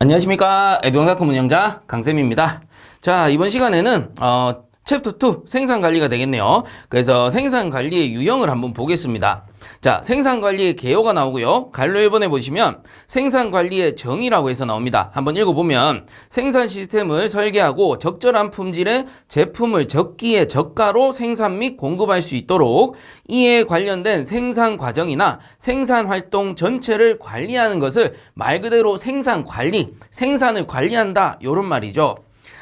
안녕하십니까. 에듀왕사건 운영자 강쌤입니다. 자, 이번 시간에는 챕터 2 생산관리가 되겠네요. 그래서 생산관리의 유형을 한번 보겠습니다. 자, 생산관리의 개요가 나오고요. 갈로 1번에 보시면 생산관리의 정의라고 해서 나옵니다. 한번 읽어보면 생산 시스템을 설계하고 적절한 품질의 제품을 적기에 저가로 생산 및 공급할 수 있도록 이에 관련된 생산 과정이나 생산 활동 전체를 관리하는 것을 말 그대로 생산관리, 생산을 관리한다 이런 말이죠.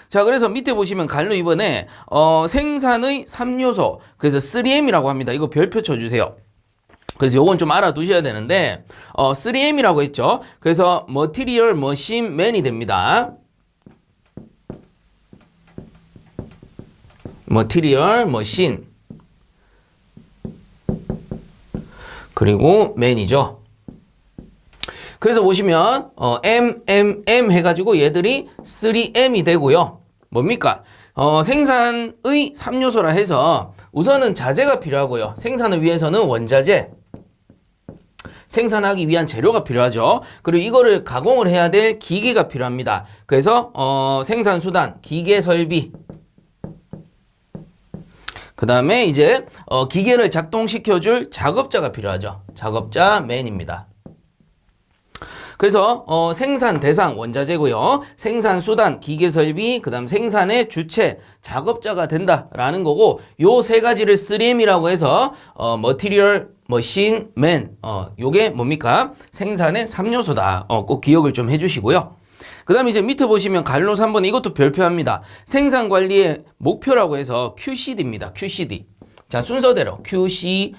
자, 그래서 밑에 보시면 갈로 2번에 생산의 3요소, 그래서 3M이라고 합니다. 이거 별표 쳐주세요. 그래서 요건 좀 알아두셔야 되는데 3M이라고 했죠. 그래서 Material, Machine, Man이 됩니다. Material, Machine 그리고 Man이죠. 그래서 보시면 M 해가지고 얘들이 3M이 되고요. 뭡니까? 생산의 3요소라 해서 우선은 자재가 필요하고요. 생산을 위해서는 원자재, 생산하기 위한 재료가 필요하죠. 그리고 이거를 가공을 해야 될 기계가 필요합니다. 그래서 생산수단, 기계 설비, 그 다음에 이제 기계를 작동시켜줄 작업자가 필요하죠. 작업자 맨입니다. 그래서 생산 대상 원자재고요. 생산 수단 기계 설비, 그다음 생산의 주체 작업자가 된다라는 거고 요 세 가지를 3M이라고 해서 Material, Machine, Man 요게 뭡니까? 생산의 3요소다. 꼭 기억을 좀 해주시고요. 그 다음에 이제 밑에 보시면 갈로 3번 이것도 별표합니다. 생산 관리의 목표라고 해서 QCD입니다. QCD. 자, 순서대로 QC,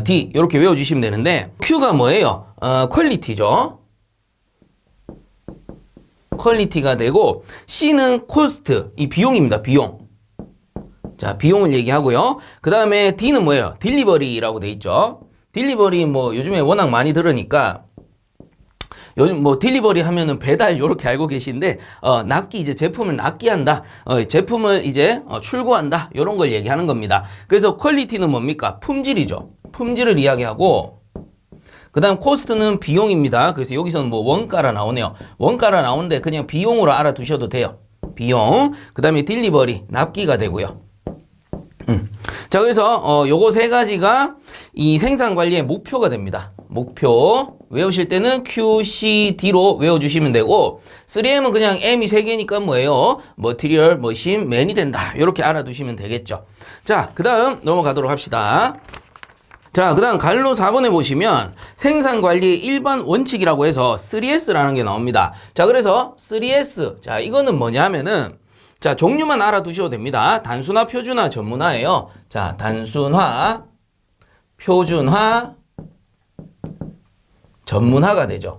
D 이렇게 외워주시면 되는데 Q가 뭐예요? 퀄리티죠. 퀄리티가 되고 C는 코스트, 이 비용입니다. 비용. 자, 비용을 얘기하고요. 그 다음에 D는 뭐예요? 딜리버리라고 돼 있죠. 딜리버리 뭐 요즘에 워낙 많이 들으니까 요즘 뭐 딜리버리 하면은 배달 요렇게 알고 계신데 납기 이제 제품을 납기한다. 제품을 이제 출고한다. 요런 걸 얘기하는 겁니다. 그래서 퀄리티는 뭡니까? 품질이죠. 품질을 이야기하고 그 다음 코스트는 비용입니다. 그래서 여기서는 뭐 원가라 나오네요. 원가라 나오는데 그냥 비용으로 알아두셔도 돼요. 비용. 그 다음에 딜리버리, 납기가 되고요. 자, 그래서 요거 세 가지가 이 생산관리의 목표가 됩니다. 목표 외우실 때는 QCD로 외워주시면 되고 3M은 그냥 M이 3개니까 뭐예요? Material, Machine, Man이 된다. 이렇게 알아두시면 되겠죠. 자, 그 다음 넘어가도록 합시다. 자, 그 다음 갈로 4번에 보시면 생산관리의 일반 원칙이라고 해서 3S라는 게 나옵니다. 자, 그래서 3S. 자, 이거는 뭐냐 하면은 자, 종류만 알아두셔도 됩니다. 단순화, 표준화, 전문화예요. 자, 단순화, 표준화, 전문화가 되죠.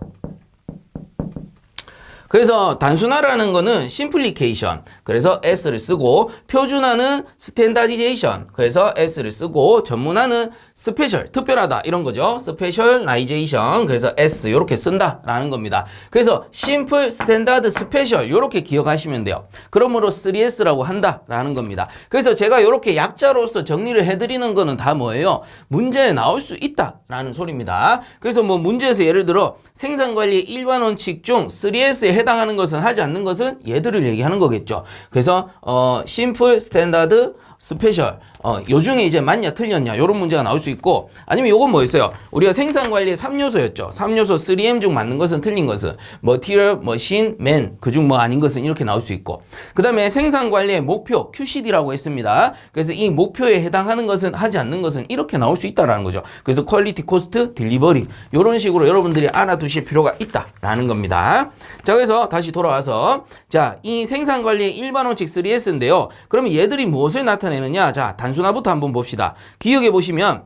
그래서 단순화라는 거는 심플리케이션, 그래서 S를 쓰고 표준화는 스탠다디제이션, 그래서 S를 쓰고 전문화는 스페셜, 특별하다 이런 거죠. 스페셜라이제이션, 그래서 S 이렇게 쓴다라는 겁니다. 그래서 심플, 스탠다드, 스페셜 이렇게 기억하시면 돼요. 그러므로 3S라고 한다라는 겁니다. 그래서 제가 이렇게 약자로서 정리를 해드리는 거는 다 뭐예요? 문제에 나올 수 있다라는 소리입니다. 그래서 뭐 문제에서 예를 들어 생산관리의 일반 원칙 중 3S에 해당하는 것은 하지 않는 것은 얘들을 얘기하는 거겠죠. 그래서 심플, 스탠다드, 스페셜 요 중에 이제 맞냐 틀렸냐 이런 문제가 나올 수 있고 아니면 요건 뭐였어요? 우리가 생산관리의 3요소였죠. 3요소 3M 중 맞는 것은 틀린 것은 Material, Machine, Man 그 중 뭐 아닌 것은 이렇게 나올 수 있고 그 다음에 생산관리의 목표 QCD라고 했습니다. 그래서 이 목표에 해당하는 것은 하지 않는 것은 이렇게 나올 수 있다라는 거죠. 그래서 퀄리티, 코스트, 딜리버리 이런 식으로 여러분들이 알아두실 필요가 있다라는 겁니다. 자, 그래서 다시 돌아와서 자, 이 생산관리의 일반 원칙 3S인데요. 그러면 얘들이 무엇을 나타내느냐? 자, 단순화부터 한번 봅시다. 기억해 보시면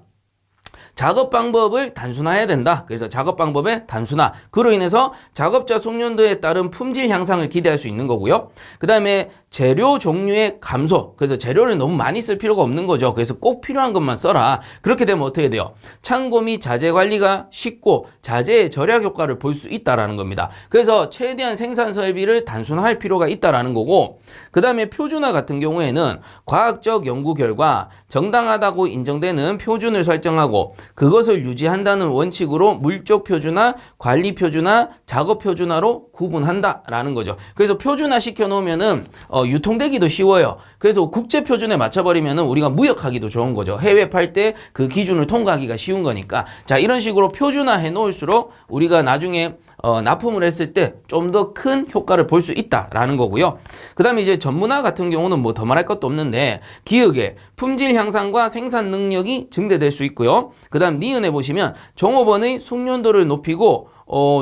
작업 방법을 단순화해야 된다. 그래서 작업 방법의 단순화. 그로 인해서 작업자 숙련도에 따른 품질 향상을 기대할 수 있는 거고요. 그 다음에 재료 종류의 감소. 그래서 재료를 너무 많이 쓸 필요가 없는 거죠. 그래서 꼭 필요한 것만 써라. 그렇게 되면 어떻게 돼요? 창고 및 자재 관리가 쉽고 자재의 절약 효과를 볼 수 있다라는 겁니다. 그래서 최대한 생산 설비를 단순화할 필요가 있다라는 거고, 그 다음에 표준화 같은 경우에는 과학적 연구 결과 정당하다고 인정되는 표준을 설정하고 그것을 유지한다는 원칙으로 물적 표준화, 관리 표준화, 작업 표준화로 구분한다라는 거죠. 그래서 표준화 시켜놓으면은 유통되기도 쉬워요. 그래서 국제 표준에 맞춰버리면은 우리가 무역하기도 좋은 거죠. 해외 팔 때 그 기준을 통과하기가 쉬운 거니까. 자, 이런 식으로 표준화 해놓을수록 우리가 나중에 납품을 했을 때 좀 더 큰 효과를 볼 수 있다라는 거고요. 그 다음에 이제 전문화 같은 경우는 뭐 더 말할 것도 없는데 기획의 품질 향상과 생산 능력이 증대될 수 있고요. 그 다음 니은에 보시면 종업원의 숙련도를 높이고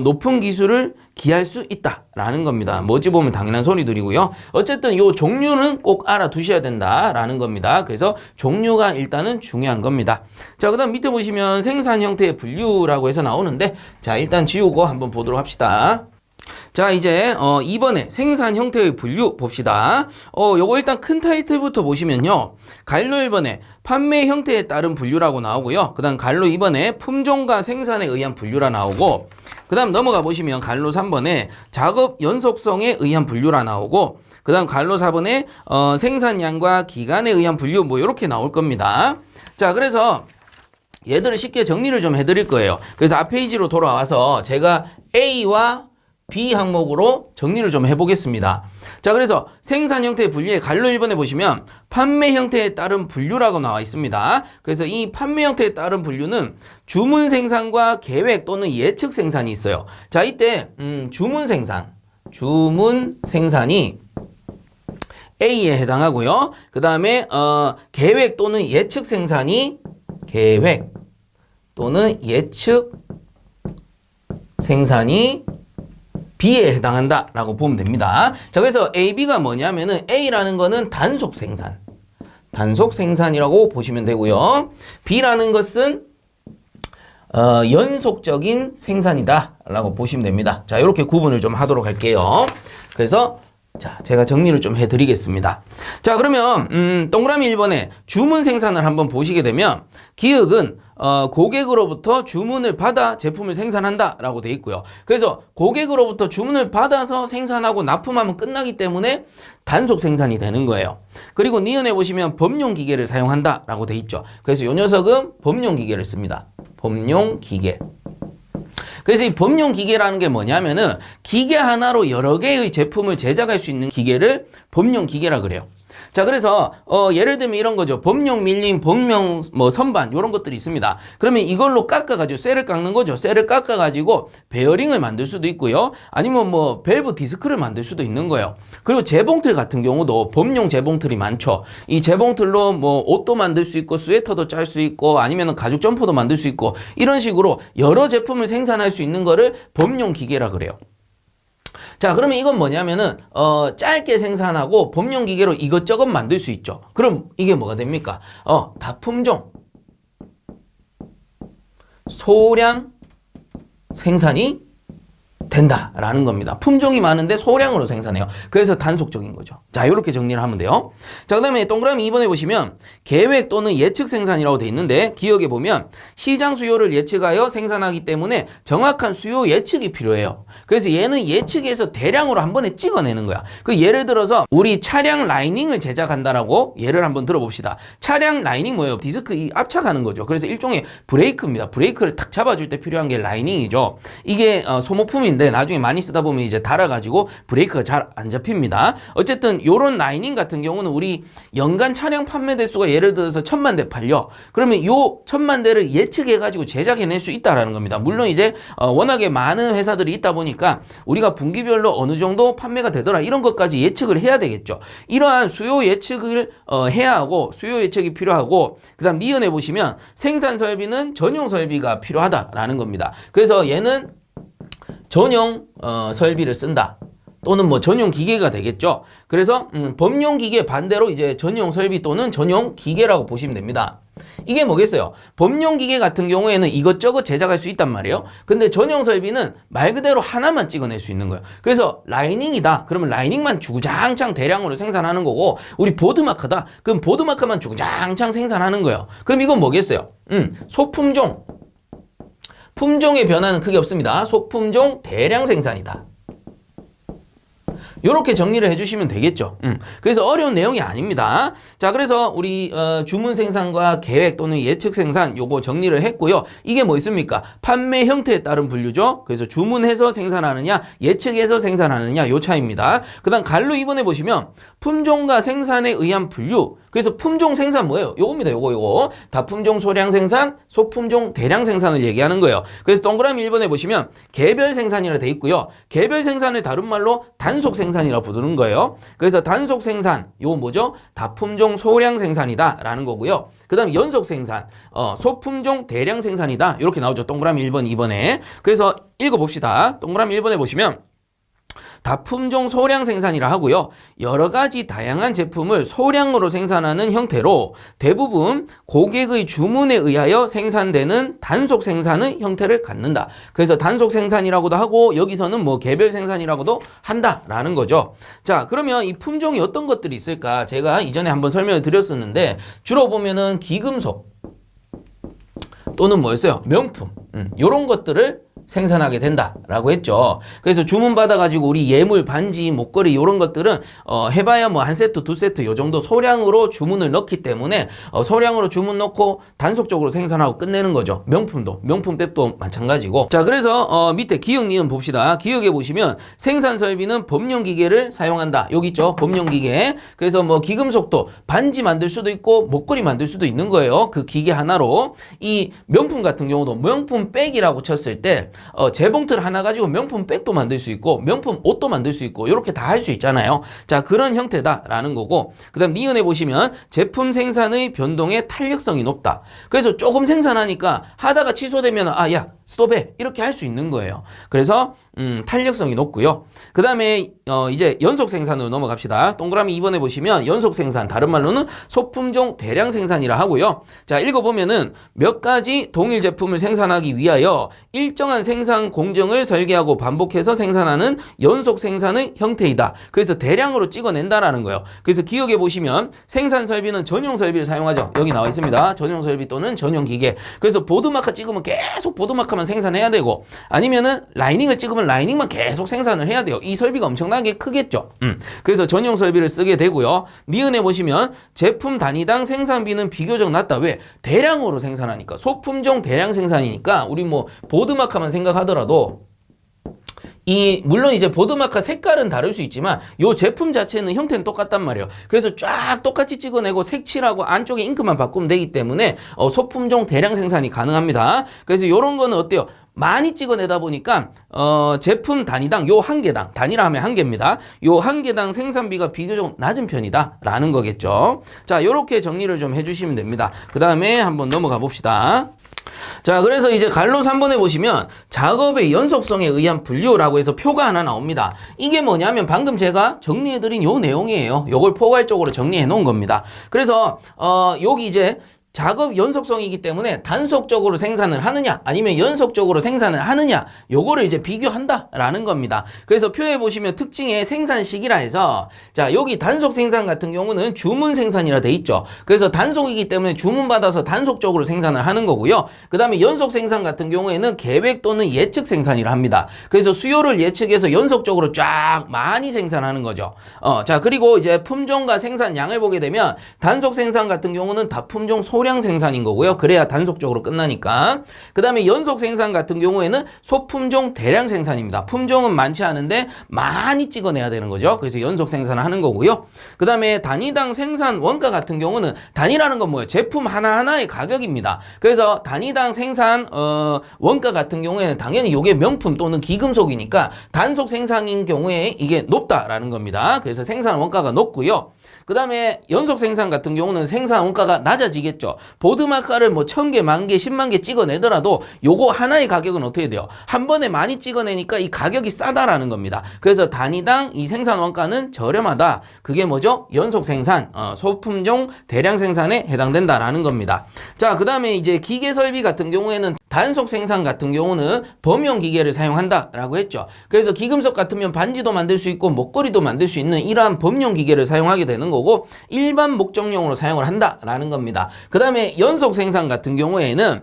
높은 기술을 기할 수 있다라는 겁니다. 뭐지 보면 당연한 소리들이고요. 어쨌든 요 종류는 꼭 알아두셔야 된다라는 겁니다. 그래서 종류가 일단은 중요한 겁니다. 자, 그 다음 밑에 보시면 생산 형태의 분류라고 해서 나오는데 자, 일단 지우고 한번 보도록 합시다. 자, 이제 이번에 생산 형태의 분류 봅시다. 요거 일단 큰 타이틀부터 보시면요. 갈로 1번에 판매 형태에 따른 분류라고 나오고요. 그 다음 갈로 2번에 품종과 생산에 의한 분류라 나오고, 그 다음 넘어가 보시면 갈로 3번에 작업 연속성에 의한 분류라 나오고, 그 다음 갈로 4번에 생산량과 기간에 의한 분류 뭐 이렇게 나올 겁니다. 자, 그래서 얘들을 쉽게 정리를 좀 해드릴 거예요. 그래서 앞 페이지로 돌아와서 제가 A와 B 항목으로 정리를 좀 해보겠습니다. 자, 그래서 생산 형태의 분류에 갈로 1번에 보시면 판매 형태에 따른 분류라고 나와 있습니다. 그래서 이 판매 형태에 따른 분류는 주문 생산과 계획 또는 예측 생산이 있어요. 자, 이때 주문 생산이 A에 해당하고요. 그 다음에 계획 또는 예측 생산이 B에 해당한다라고 보면 됩니다. 자, 그래서 A, B가 뭐냐면은 A라는 거는 단속 생산이라고 보시면 되고요. B라는 것은 연속적인 생산이다라고 보시면 됩니다. 자, 이렇게 구분을 좀 하도록 할게요. 그래서 자, 제가 정리를 좀 해드리겠습니다. 자, 그러면 동그라미 1번에 주문 생산을 한번 보시게 되면 기획은 고객으로부터 주문을 받아 제품을 생산한다 라고 되어 있고요. 그래서 고객으로부터 주문을 받아서 생산하고 납품하면 끝나기 때문에 단속 생산이 되는 거예요. 그리고 니은에 보시면 범용 기계를 사용한다 라고 되어 있죠. 그래서 이 녀석은 범용 기계를 씁니다. 범용 기계. 그래서 이 범용 기계라는 게 뭐냐면은 기계 하나로 여러 개의 제품을 제작할 수 있는 기계를 범용 기계라 그래요. 자, 그래서 예를 들면 이런 거죠. 범용 밀림, 범용 선반 이런 것들이 있습니다. 그러면 이걸로 깎아가지고 쇠를 깎는 거죠. 쇠를 깎아가지고 베어링을 만들 수도 있고요. 아니면 밸브 디스크를 만들 수도 있는 거예요. 그리고 재봉틀 같은 경우도 범용 재봉틀이 많죠. 이 재봉틀로 옷도 만들 수 있고 스웨터도 짤 수 있고 아니면 가죽 점퍼도 만들 수 있고 이런 식으로 여러 제품을 생산할 수 있는 거를 범용 기계라 그래요. 자, 그러면 이건 뭐냐면은 짧게 생산하고 범용 기계로 이것저것 만들 수 있죠. 그럼 이게 뭐가 됩니까? 다품종 소량 생산이 된다라는 겁니다. 품종이 많은데 소량으로 생산해요. 그래서 단속적인 거죠. 자, 이렇게 정리를 하면 돼요. 자, 그 다음에 동그라미 2번에 보시면 계획 또는 예측 생산이라고 돼 있는데 기억에 보면 시장 수요를 예측하여 생산하기 때문에 정확한 수요 예측이 필요해요. 그래서 얘는 예측해서 대량으로 한 번에 찍어내는 거야. 그 예를 들어서 우리 차량 라이닝을 제작한다라고 예를 한번 들어봅시다. 차량 라이닝 뭐예요? 디스크 압착하는 거죠. 그래서 일종의 브레이크입니다. 브레이크를 탁 잡아줄 때 필요한 게 라이닝이죠. 이게 소모품인데 나중에 많이 쓰다 보면 이제 닳아가지고 브레이크가 잘 안 잡힙니다. 어쨌든 요런 라이닝 같은 경우는 우리 연간 차량 판매 대수가 예를 들어서 1000만 대 팔려. 그러면 요 1000만 대를 예측해가지고 제작해낼 수 있다라는 겁니다. 물론 이제 워낙에 많은 회사들이 있다 보니까 우리가 분기별로 어느 정도 판매가 되더라 이런 것까지 예측을 해야 되겠죠. 이러한 수요 예측을 해야 하고 수요 예측이 필요하고 그 다음 니은에 보시면 생산 설비는 전용 설비가 필요하다라는 겁니다. 그래서 얘는 전용 설비를 쓴다. 또는 전용 기계가 되겠죠. 그래서 범용 기계 반대로 이제 전용 설비 또는 전용 기계라고 보시면 됩니다. 이게 뭐겠어요? 범용 기계 같은 경우에는 이것저것 제작할 수 있단 말이에요. 근데 전용 설비는 말 그대로 하나만 찍어낼 수 있는 거예요. 그래서 라이닝이다. 그러면 라이닝만 주구장창 대량으로 생산하는 거고 우리 보드마커다. 그럼 보드마커만 주구장창 생산하는 거예요. 그럼 이건 뭐겠어요? 소품종. 품종의 변화는 크게 없습니다. 소품종 대량 생산이다. 요렇게 정리를 해주시면 되겠죠. 그래서 어려운 내용이 아닙니다. 자, 그래서 우리 주문 생산과 계획 또는 예측 생산 요거 정리를 했고요. 이게 뭐 있습니까? 판매 형태에 따른 분류죠. 그래서 주문해서 생산하느냐, 예측해서 생산하느냐 요 차이입니다. 그 다음 갈로 2번에 보시면 품종과 생산에 의한 분류. 그래서 품종 생산 뭐예요? 요겁니다. 요거. 다품종 소량 생산, 소품종 대량 생산을 얘기하는 거예요. 그래서 동그라미 1번에 보시면 개별 생산이라 돼 있고요. 개별 생산을 다른 말로 단속 생산이라 부르는 거예요. 그래서 단속 생산, 요거 뭐죠? 다품종 소량 생산이다 라는 거고요. 그 다음 연속 생산, 소품종 대량 생산이다. 이렇게 나오죠. 동그라미 1번, 2번에. 그래서 읽어봅시다. 동그라미 1번에 보시면 다품종 소량 생산이라 하고요. 여러 가지 다양한 제품을 소량으로 생산하는 형태로 대부분 고객의 주문에 의하여 생산되는 단속 생산의 형태를 갖는다. 그래서 단속 생산이라고도 하고 여기서는 뭐 개별 생산이라고도 한다라는 거죠. 자, 그러면 이 품종이 어떤 것들이 있을까? 제가 이전에 한번 설명을 드렸었는데 주로 보면은 기금속 또는 뭐였어요? 명품. 요런 것들을 생산하게 된다라고 했죠. 그래서 주문 받아가지고 우리 예물, 반지, 목걸이 이런 것들은 해봐야 뭐 한 세트, 두 세트 요 정도 소량으로 주문을 넣기 때문에 소량으로 주문 넣고 단속적으로 생산하고 끝내는 거죠. 명품도, 명품백도 마찬가지고. 자, 그래서 밑에 기역, 니은 봅시다. 기역에 보시면 생산 설비는 법령 기계를 사용한다. 여기 있죠. 법령 기계. 그래서 뭐 기금속도 반지 만들 수도 있고 목걸이 만들 수도 있는 거예요. 그 기계 하나로. 이 명품 같은 경우도 명품 백이라고 쳤을 때 재봉틀 하나 가지고 명품 백도 만들 수 있고 명품 옷도 만들 수 있고 이렇게 다 할 수 있잖아요. 자, 그런 형태다라는 거고. 그 다음 니은에 보시면 제품 생산의 변동의 탄력성이 높다. 그래서 조금 생산하니까 하다가 취소되면 야 스톱해 이렇게 할 수 있는 거예요. 그래서 탄력성이 높고요. 그 다음에 이제 연속 생산으로 넘어갑시다. 동그라미 2번에 보시면 연속 생산, 다른 말로는 소품종 대량 생산이라 하고요. 자, 읽어보면은 몇 가지 동일 제품을 생산하기 위하여 일정한 생산 공정을 설계하고 반복해서 생산하는 연속 생산의 형태이다. 그래서 대량으로 찍어낸다라는 거예요. 그래서 기억해 보시면 생산 설비는 전용 설비를 사용하죠. 여기 나와 있습니다. 전용 설비 또는 전용 기계. 그래서 보드마카 찍으면 계속 보드마카만 생산해야 되고 아니면은 라이닝을 찍으면 라이닝만 계속 생산을 해야 돼요. 이 설비가 엄청나게 크겠죠. 그래서 전용 설비를 쓰게 되고요. 니은에 보시면 제품 단위당 생산비는 비교적 낮다. 왜? 대량으로 생산하니까. 소품종 대량 생산이니까 우리 뭐 보드마카만 생각하더라도 물론 이제 보드마카 색깔은 다를 수 있지만 요 제품 자체는 형태는 똑같단 말이에요. 그래서 쫙 똑같이 찍어내고 색칠하고 안쪽에 잉크만 바꾸면 되기 때문에 소품종 대량 생산이 가능합니다. 그래서 요런 거는 어때요? 많이 찍어내다 보니까 제품 단위당 요 한 개당, 단위라 하면 한 개입니다. 요 한 개당 생산비가 비교적 낮은 편이다 라는 거겠죠. 자, 요렇게 정리를 좀 해주시면 됩니다. 그 다음에 한번 넘어가 봅시다. 자, 그래서 이제 갈로 3번에 보시면 작업의 연속성에 의한 분류라고 해서 표가 하나 나옵니다. 이게 뭐냐면 방금 제가 정리해드린 요 내용이에요. 요걸 포괄적으로 정리해 놓은 겁니다. 그래서 여기 이제 작업 연속성이기 때문에 단속적으로 생산을 하느냐 아니면 연속적으로 생산을 하느냐 요거를 이제 비교한다라는 겁니다. 그래서 표에 보시면 특징의 생산 시기라 해서 자, 여기 단속 생산 같은 경우는 주문 생산이라 돼 있죠. 그래서 단속이기 때문에 주문 받아서 단속적으로 생산을 하는 거고요. 그 다음에 연속 생산 같은 경우에는 계획 또는 예측 생산이라 합니다. 그래서 수요를 예측해서 연속적으로 쫙 많이 생산하는 거죠. 자, 그리고 이제 품종과 생산량을 보게 되면 단속 생산 같은 경우는 다품종 소량 생산인 거고요. 그래야 단속적으로 끝나니까. 그 다음에 연속 생산 같은 경우에는 소품종 대량 생산입니다. 품종은 많지 않은데 많이 찍어내야 되는 거죠. 그래서 연속 생산을 하는 거고요. 그 다음에 단위당 생산 원가 같은 경우는 단위라는 건 뭐예요? 제품 하나하나의 가격입니다. 그래서 단위당 생산 원가 같은 경우에는 당연히 이게 명품 또는 기금속이니까 단속 생산인 경우에 이게 높다라는 겁니다. 그래서 생산 원가가 높고요. 그 다음에 연속 생산 같은 경우는 생산 원가가 낮아지겠죠. 보드마카를 뭐 1000개, 10,000개, 10만 개 찍어내더라도 요거 하나의 가격은 어떻게 돼요? 한 번에 많이 찍어내니까 이 가격이 싸다라는 겁니다. 그래서 단위당 이 생산 원가는 저렴하다. 그게 뭐죠? 연속 생산, 소품종 대량 생산에 해당된다라는 겁니다. 자, 그 다음에 이제 기계 설비 같은 경우에는 단속 생산 같은 경우는 범용 기계를 사용한다라고 했죠. 그래서 기금속 같으면 반지도 만들 수 있고 목걸이도 만들 수 있는 이러한 범용 기계를 사용하게 되는 거고 일반 목적용으로 사용을 한다라는 겁니다. 그 다음에 연속 생산 같은 경우에는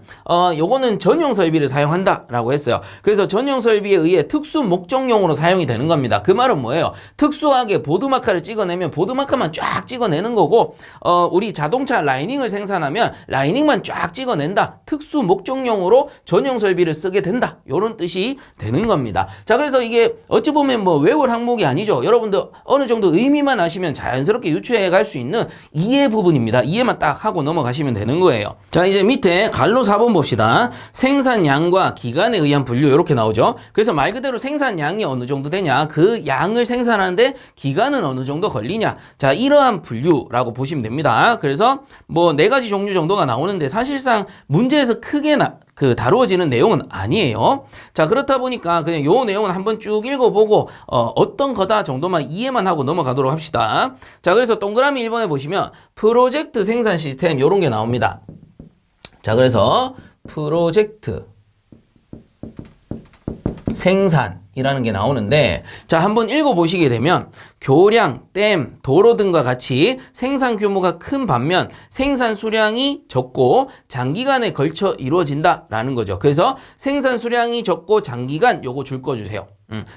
요거는 전용 설비를 사용한다라고 했어요. 그래서 전용 설비에 의해 특수 목적용으로 사용이 되는 겁니다. 그 말은 뭐예요? 특수하게 보드마카를 찍어내면 보드마카만 쫙 찍어내는 거고, 우리 자동차 라이닝을 생산하면 라이닝만 쫙 찍어낸다. 특수 목적용으로 전용 설비를 쓰게 된다. 요런 뜻이 되는 겁니다. 자, 그래서 이게 어찌 보면 뭐 외울 항목이 아니죠. 여러분들 어느 정도 의미만 아시면 자연스럽게 유추해 갈 수 있는 이해 부분입니다. 이해만 딱 하고 넘어가시면 되는 거예요. 자, 이제 밑에 갈로 4번 봅시다. 생산량과 기간에 의한 분류 이렇게 나오죠. 그래서 말 그대로 생산량이 어느 정도 되냐, 그 양을 생산하는데 기간은 어느 정도 걸리냐, 자, 이러한 분류라고 보시면 됩니다. 그래서 뭐 4가지 종류 정도가 나오는데 사실상 문제에서 크게 다루어지는 내용은 아니에요. 자, 그렇다 보니까 그냥 요 내용은 한번 쭉 읽어보고 어떤 거다 정도만 이해만 하고 넘어가도록 합시다. 자, 그래서 동그라미 1번에 보시면 프로젝트 생산 시스템 요런 게 나옵니다. 자, 그래서 프로젝트 생산이라는 게 나오는데, 자, 한번 읽어보시게 되면 교량, 댐, 도로 등과 같이 생산 규모가 큰 반면 생산 수량이 적고 장기간에 걸쳐 이루어진다라는 거죠. 그래서 생산 수량이 적고 장기간 요거 줄 거 주세요.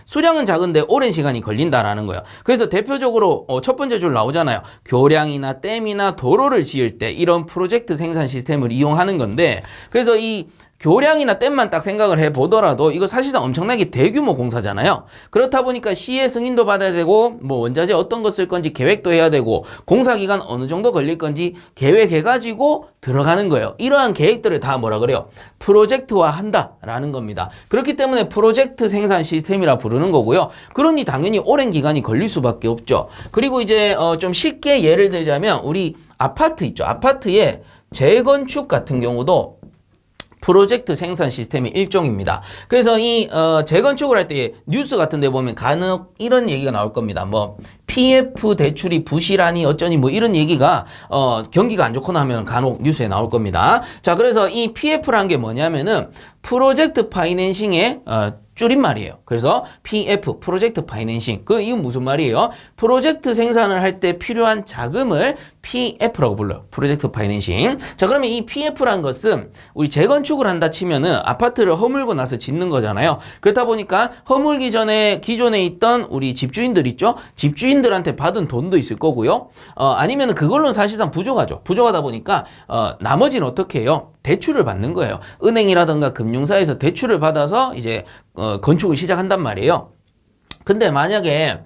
수량은 작은데 오랜 시간이 걸린다라는 거예요. 그래서 대표적으로 첫 번째 줄 나오잖아요. 교량이나 댐이나 도로를 지을 때 이런 프로젝트 생산 시스템을 이용하는 건데, 그래서 이 교량이나 댐만 딱 생각을 해보더라도 이거 사실상 엄청나게 대규모 공사잖아요. 그렇다 보니까 시의 승인도 받아야 되고, 뭐 원자재 어떤 거 쓸 건지 계획도 해야 되고, 공사 기간 어느 정도 걸릴 건지 계획해가지고 들어가는 거예요. 이러한 계획들을 다 뭐라 그래요? 프로젝트화 한다라는 겁니다. 그렇기 때문에 프로젝트 생산 시스템이라 부르는 거고요. 그러니 당연히 오랜 기간이 걸릴 수밖에 없죠. 그리고 이제 좀 쉽게 예를 들자면 우리 아파트 있죠. 아파트의 재건축 같은 경우도 프로젝트 생산 시스템의 일종입니다. 그래서 이 재건축을 할 때 뉴스 같은 데 보면 간혹 이런 얘기가 나올 겁니다. 뭐 PF 대출이 부실하니 어쩌니 뭐 이런 얘기가 경기가 안 좋거나 하면 간혹 뉴스에 나올 겁니다. 자, 그래서 이 PF라는 게 뭐냐면은 프로젝트 파이낸싱의 줄임말이에요. 그래서 PF, 프로젝트 파이낸싱. 이건 무슨 말이에요? 프로젝트 생산을 할 때 필요한 자금을 PF라고 불러요. 프로젝트 파이낸싱. 자, 그러면 이 PF라는 것은 우리 재건축을 한다 치면은 아파트를 허물고 나서 짓는 거잖아요. 그렇다 보니까 허물기 전에 기존에 있던 우리 집주인들 있죠? 집주인들한테 받은 돈도 있을 거고요. 아니면은 그걸로는 사실상 부족하죠. 부족하다 보니까 나머지는 어떻게 해요? 대출을 받는 거예요. 은행이라든가 금융사에서 대출을 받아서 이제 건축을 시작한단 말이에요. 근데 만약에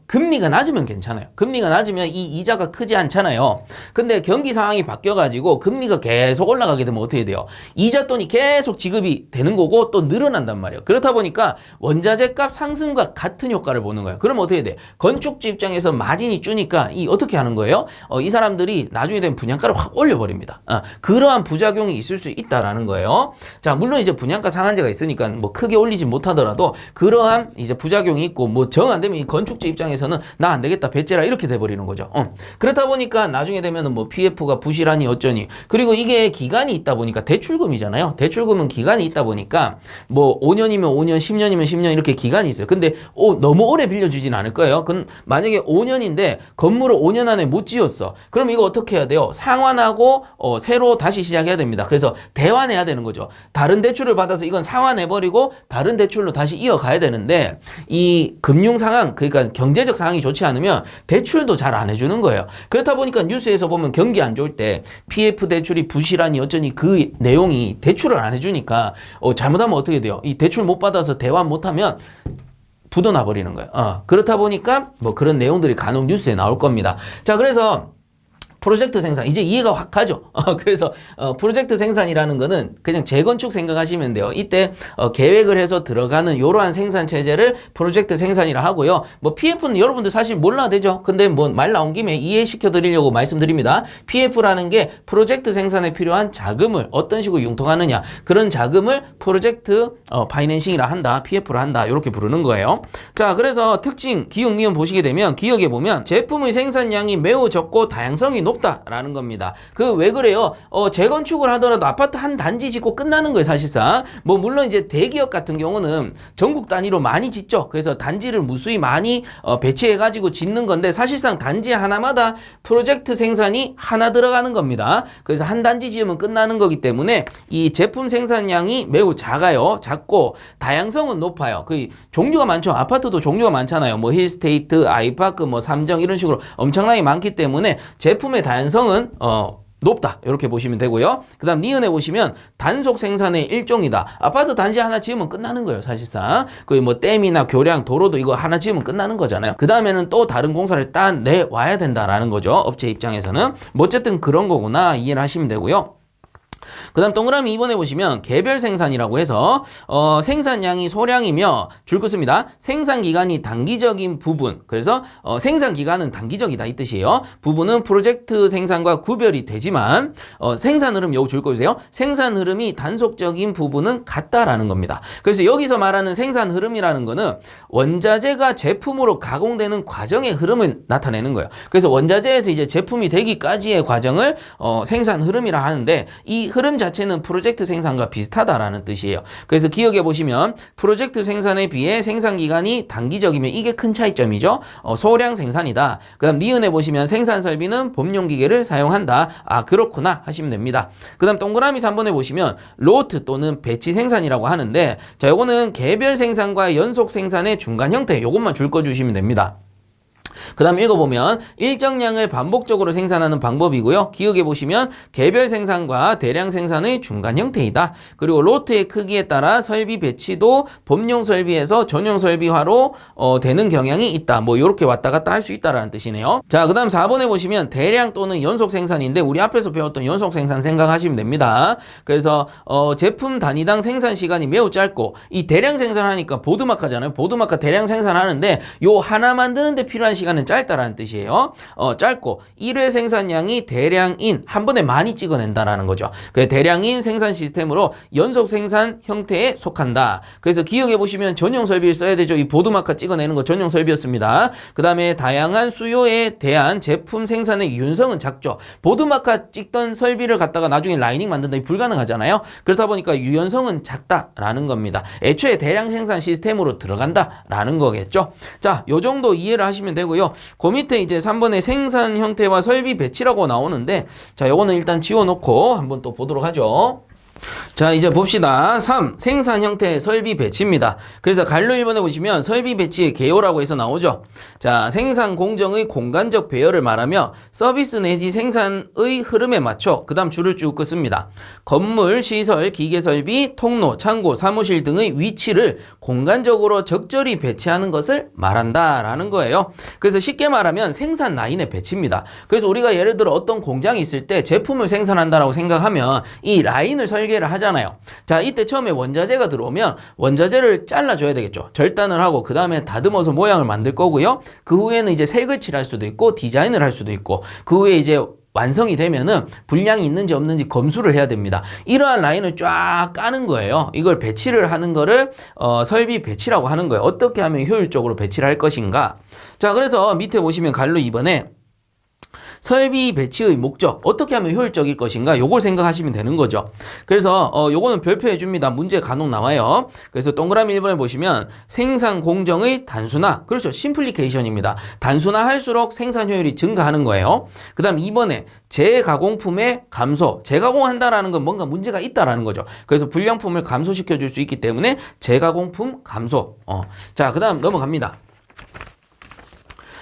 금리가 낮으면 괜찮아요. 금리가 낮으면 이 이자가 크지 않잖아요. 근데 경기 상황이 바뀌어가지고 금리가 계속 올라가게 되면 어떻게 돼요? 이자 돈이 계속 지급이 되는 거고 또 늘어난단 말이에요. 그렇다 보니까 원자재 값 상승과 같은 효과를 보는 거예요. 그럼 어떻게 돼? 건축주 입장에서 마진이 주니까 어떻게 하는 거예요? 이 사람들이 나중에 되면 분양가를 확 올려버립니다. 그러한 부작용이 있을 수 있다라는 거예요. 자, 물론 이제 분양가 상한제가 있으니까 뭐 크게 올리지 못하더라도 그러한 이제 부작용이 있고, 뭐 정 안 되면 이 건축주 입장에서는 나 안 되겠다, 배째라 이렇게 돼버리는 거죠. 그렇다 보니까 나중에 되면은 뭐 PF가 부실하니 어쩌니. 그리고 이게 기간이 있다 보니까 대출금이잖아요. 대출금은 기간이 있다 보니까 뭐 5년이면 5년, 10년이면 10년 이렇게 기간이 있어요. 근데 너무 오래 빌려주진 않을 거예요. 그럼 만약에 5년인데 건물을 5년 안에 못 지었어. 그럼 이거 어떻게 해야 돼요? 상환하고 새로 다시 시작해야 됩니다. 그래서 대환해야 되는 거죠. 다른 대출을 받아서 이건 상환해버리고 다른 대출로 다시 이어가야 되는데, 이 금융 상황, 그러니까 경제적 상황이 좋지 않으면 대출도 잘 안 해주는 거예요. 그렇다 보니까 뉴스에서 보면 경기 안 좋을 때 PF 대출이 부실하니 어쩌니 그 내용이 대출을 안 해주니까 잘못하면 어떻게 돼요? 이 대출 못 받아서 대환 못하면 부도나 버리는 거예요. 그렇다 보니까 뭐 그런 내용들이 간혹 뉴스에 나올 겁니다. 자, 그래서 프로젝트 생산 이제 이해가 확 가죠. 그래서 프로젝트 생산이라는 거는 그냥 재건축 생각하시면 돼요. 이때 계획을 해서 들어가는 이러한 생산 체제를 프로젝트 생산이라 하고요. 뭐 PF는 여러분들 사실 몰라도 되죠. 근데 뭐 말 나온 김에 이해시켜 드리려고 말씀드립니다. PF라는 게 프로젝트 생산에 필요한 자금을 어떤 식으로 융통하느냐, 그런 자금을 프로젝트 파이낸싱이라 한다, PF라 한다, 이렇게 부르는 거예요. 자, 그래서 특징 기억 니은 보시게 되면 기억에 보면 제품의 생산량이 매우 적고 다양성이 높다라는 겁니다. 그 왜 그래요? 재건축을 하더라도 아파트 한 단지 짓고 끝나는 거예요, 사실상. 뭐 물론 이제 대기업 같은 경우는 전국 단위로 많이 짓죠. 그래서 단지를 무수히 많이 배치해가지고 짓는 건데 사실상 단지 하나마다 프로젝트 생산이 하나 들어가는 겁니다. 그래서 한 단지 지으면 끝나는 거기 때문에 이 제품 생산량이 매우 작고 다양성은 높아요. 그 종류가 많죠. 아파트도 종류가 많잖아요. 뭐 힐스테이트, 아이파크, 뭐 삼정 이런 식으로 엄청나게 많기 때문에 제품의 다양성은 높다 이렇게 보시면 되고요. 그 다음 니은에 보시면 단속 생산의 일종이다. 아파트 단지 하나 지으면 끝나는 거예요, 사실상. 그 뭐 댐이나 교량, 도로도 이거 하나 지으면 끝나는 거잖아요. 그 다음에는 또 다른 공사를 딴 내와야 된다라는 거죠, 업체 입장에서는. 뭐 어쨌든 그런 거구나 이해를 하시면 되고요. 그 다음 동그라미 2번에 보시면 개별 생산이라고 해서 생산량이 소량이며 줄거 씁니다. 생산기간이 단기적인 부분, 그래서 생산기간은 단기적이다 이 뜻이에요. 부분은 프로젝트 생산과 구별이 되지만 생산 흐름 요거 줄거 주세요. 생산 흐름이 단속적인 부분은 같다라는 겁니다. 그래서 여기서 말하는 생산 흐름이라는 거는 원자재가 제품으로 가공되는 과정의 흐름을 나타내는 거예요. 그래서 원자재에서 이제 제품이 되기까지의 과정을 생산 흐름이라 하는데 이 흐름 자체는 프로젝트 생산과 비슷하다라는 뜻이에요. 그래서 기억해 보시면 프로젝트 생산에 비해 생산 기간이 단기적이면 이게 큰 차이점이죠. 소량 생산이다. 그 다음 니은에 보시면 생산 설비는 범용 기계를 사용한다. 아 그렇구나 하시면 됩니다. 그 다음 동그라미 3번에 보시면 로트 또는 배치 생산이라고 하는데 자 요거는 개별 생산과 연속 생산의 중간 형태 요것만 줄 거 주시면 됩니다. 그 다음 읽어보면 일정량을 반복적으로 생산하는 방법이고요. 기억해 보시면 개별 생산과 대량 생산의 중간 형태이다. 그리고 로트의 크기에 따라 설비 배치도 범용 설비에서 전용 설비화로 되는 경향이 있다. 뭐 이렇게 왔다 갔다 할 수 있다라는 뜻이네요. 자, 그 다음 4번에 보시면 대량 또는 연속 생산인데 우리 앞에서 배웠던 연속 생산 생각하시면 됩니다. 그래서 제품 단위당 생산 시간이 매우 짧고 이 대량 생산하니까 보드마카잖아요. 보드마카 대량 생산하는데 요 하나 만드는데 필요한 시간은 짧다라는 뜻이에요. 짧고 1회 생산량이 대량인 한 번에 많이 찍어낸다라는 거죠. 그래서 대량인 생산 시스템으로 연속 생산 형태에 속한다. 그래서 기억해 보시면 전용 설비를 써야 되죠. 이 보드마카 찍어내는 거 전용 설비였습니다. 그 다음에 다양한 수요에 대한 제품 생산의 유연성은 작죠. 보드마카 찍던 설비를 갖다가 나중에 라이닝 만든다 불가능하잖아요. 그렇다 보니까 유연성은 작다라는 겁니다. 애초에 대량 생산 시스템으로 들어간다라는 거겠죠. 자, 요 정도 이해를 하시면 되고요. 그 밑에 이제 3번의 생산 형태와 설비 배치라고 나오는데 자, 요거는 일단 지워놓고 한번 또 보도록 하죠. 자, 이제 봅시다. 3. 생산 형태 설비 배치입니다. 그래서 갈로 1번에 보시면 설비 배치의 개요라고 해서 나오죠. 자, 생산 공정의 공간적 배열을 말하며 서비스 내지 생산의 흐름에 맞춰 그 다음 줄을 쭉 긋습니다. 건물, 시설, 기계 설비, 통로, 창고, 사무실 등의 위치를 공간적으로 적절히 배치하는 것을 말한다라는 거예요. 그래서 쉽게 말하면 생산 라인의 배치입니다. 그래서 우리가 예를 들어 어떤 공장이 있을 때 제품을 생산한다라고 생각하면 이 라인을 설계를 하잖아요. 자, 이때 처음에 원자재가 들어오면 원자재를 잘라줘야 되겠죠. 절단을 하고 그 다음에 다듬어서 모양을 만들 거고요. 그 후에는 이제 색을 칠할 수도 있고 디자인을 할 수도 있고 그 후에 이제 완성이 되면은 분량이 있는지 없는지 검수를 해야 됩니다. 이러한 라인을 쫙 까는 거예요. 이걸 배치를 하는 거를 설비 배치라고 하는 거예요. 어떻게 하면 효율적으로 배치를 할 것인가. 자, 그래서 밑에 보시면 갈로 2번에 설비 배치의 목적, 어떻게 하면 효율적일 것인가, 요걸 생각하시면 되는 거죠. 그래서 요거는 별표해 줍니다. 문제 간혹 나와요. 그래서 동그라미 1번에 보시면 생산 공정의 단순화, 그렇죠, 심플리케이션입니다. 단순화할수록 생산 효율이 증가하는 거예요. 그 다음 2번에 재가공품의 감소, 재가공한다라는 건 뭔가 문제가 있다라는 거죠. 그래서 불량품을 감소시켜 줄 수 있기 때문에 재가공품 감소. 자, 그 다음 넘어갑니다.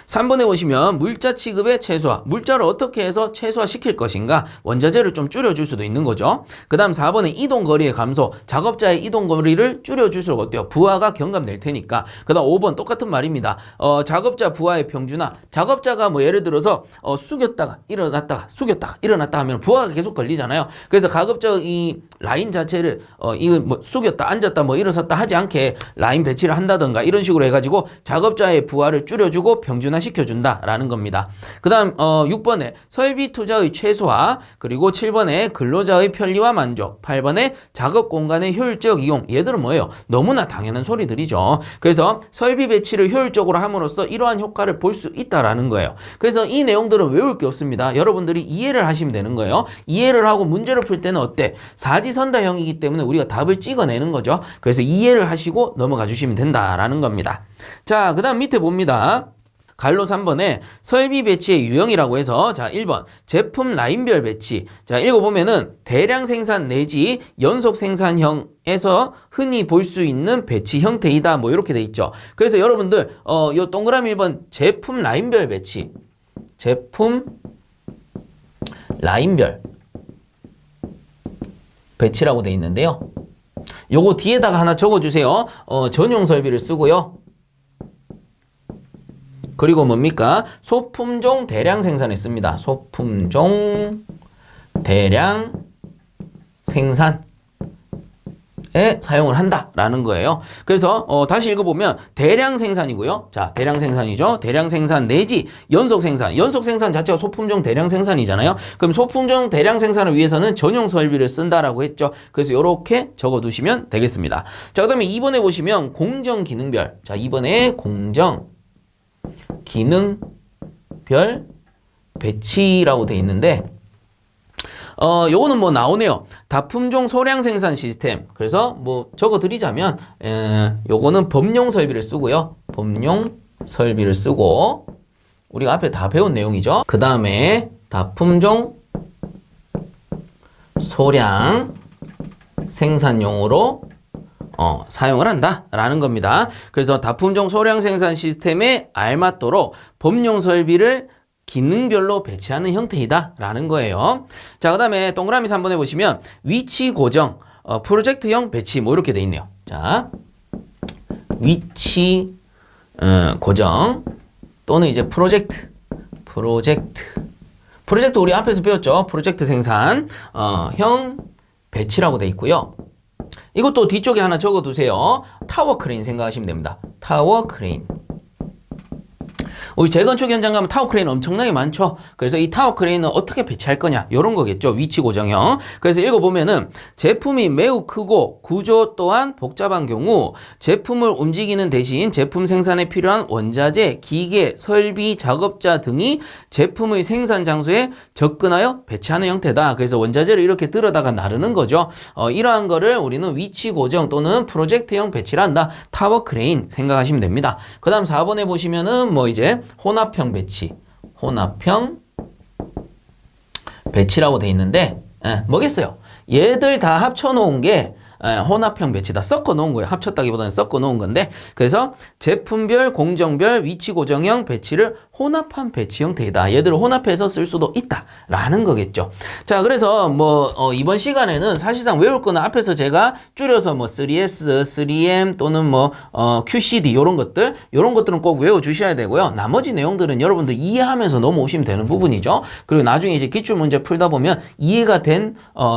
3번에 보시면 물자 취급의 최소화, 물자를 어떻게 해서 최소화시킬 것인가, 원자재를 좀 줄여줄 수도 있는 거죠. 그 다음 4번에 이동거리의 감소, 작업자의 이동거리를 줄여줄수록 어때요? 부하가 경감될 테니까. 그 다음 5번 똑같은 말입니다. 작업자 부하의 평준화, 작업자가 뭐 예를 들어서 숙였다가 일어났다가 숙였다가 일어났다 하면 부하가 계속 걸리잖아요. 그래서 가급적 이 라인 자체를 이거 뭐 숙였다 앉았다 뭐 일어섰다 하지 않게 라인 배치를 한다던가 이런 식으로 해가지고 작업자의 부하를 줄여주고 평준화 완화시켜준다라는 겁니다. 그 다음 6번에 설비 투자의 최소화, 그리고 7번에 근로자의 편리와 만족, 8번에 작업 공간의 효율적 이용. 얘들은 뭐예요? 너무나 당연한 소리들이죠. 그래서 설비 배치를 효율적으로 함으로써 이러한 효과를 볼 수 있다라는 거예요. 그래서 이 내용들은 외울 게 없습니다. 여러분들이 이해를 하시면 되는 거예요. 이해를 하고 문제를 풀 때는 어때? 사지선다형이기 때문에 우리가 답을 찍어내는 거죠. 그래서 이해를 하시고 넘어가 주시면 된다라는 겁니다. 자, 그 다음 밑에 봅니다. 갈로 3번에 설비 배치의 유형이라고 해서, 자, 1번 제품 라인별 배치. 자, 읽어보면은 대량 생산 내지 연속 생산형에서 흔히 볼 수 있는 배치 형태이다. 뭐 이렇게 돼 있죠. 그래서 여러분들 요 동그라미 1번 제품 라인별 배치. 제품 라인별 배치라고 돼 있는데요. 요거 뒤에다가 하나 적어주세요. 전용 설비를 쓰고요. 그리고 뭡니까? 소품종 대량 생산했습니다. 소품종 대량 생산에 사용을 한다라는 거예요. 그래서 다시 읽어보면 대량 생산이고요. 자, 대량 생산이죠. 대량 생산 내지 연속 생산. 연속 생산 자체가 소품종 대량 생산이잖아요. 그럼 소품종 대량 생산을 위해서는 전용 설비를 쓴다라고 했죠. 그래서 이렇게 적어두시면 되겠습니다. 자, 그 다음에 2번에 보시면 공정 기능별. 자, 2번에 공정 기능별 배치라고 돼 있는데 요거는 뭐 나오네요. 다품종 소량 생산 시스템. 그래서 뭐 적어 드리자면 요거는 범용 설비를 쓰고요. 범용 설비를 쓰고 우리가 앞에 다 배운 내용이죠. 그 다음에 다품종 소량 생산용으로 사용을 한다라는 겁니다. 그래서 다품종 소량 생산 시스템에 알맞도록 범용 설비를 기능별로 배치하는 형태이다라는 거예요. 자, 그 다음에 동그라미 3번에 보시면 위치 고정, 프로젝트형 배치 뭐 이렇게 돼 있네요. 자, 위치 고정 또는 이제 프로젝트 우리 앞에서 배웠죠. 프로젝트 생산 형 배치라고 돼 있고요. 이것도 뒤쪽에 하나 적어두세요. 타워 크레인 생각하시면 됩니다. 타워 크레인. 우리 재건축 현장 가면 타워 크레인 엄청나게 많죠. 그래서 이 타워 크레인은 어떻게 배치할 거냐 이런 거겠죠. 위치 고정형. 그래서 읽어보면은 제품이 매우 크고 구조 또한 복잡한 경우 제품을 움직이는 대신 제품 생산에 필요한 원자재, 기계, 설비, 작업자 등이 제품의 생산 장소에 접근하여 배치하는 형태다. 그래서 원자재를 이렇게 들어다가 나르는 거죠. 이러한 거를 우리는 위치 고정 또는 프로젝트형 배치를 한다. 타워 크레인 생각하시면 됩니다. 그 다음 4번에 보시면은 뭐 이제 혼합형 배치, 혼합형 배치라고 돼 있는데 뭐겠어요? 얘들 다 합쳐놓은 게 혼합형 배치다. 섞어 놓은 거예요. 합쳤다기보다는 섞어 놓은 건데, 그래서 제품별, 공정별, 위치 고정형 배치를 혼합한 배치 형태이다. 얘들을 혼합해서 쓸 수도 있다라는 거겠죠. 자, 그래서 뭐 이번 시간에는 사실상 외울 거는 앞에서 제가 줄여서 뭐 3S, 3M 또는 뭐 QCD 요런 것들은 꼭 외워 주셔야 되고요. 나머지 내용들은 여러분들 이해하면서 넘어오시면 되는 부분이죠. 그리고 나중에 이제 기출 문제 풀다 보면 이해가 된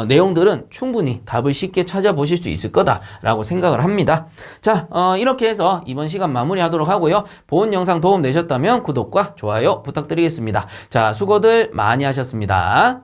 내용들은 충분히 답을 쉽게 찾아보실 수 있을 거다라고 생각을 합니다. 자, 이렇게 해서 이번 시간 마무리하도록 하고요. 본 영상 도움 되셨다면 구독과 좋아요 부탁드리겠습니다. 자, 수고들 많이 하셨습니다.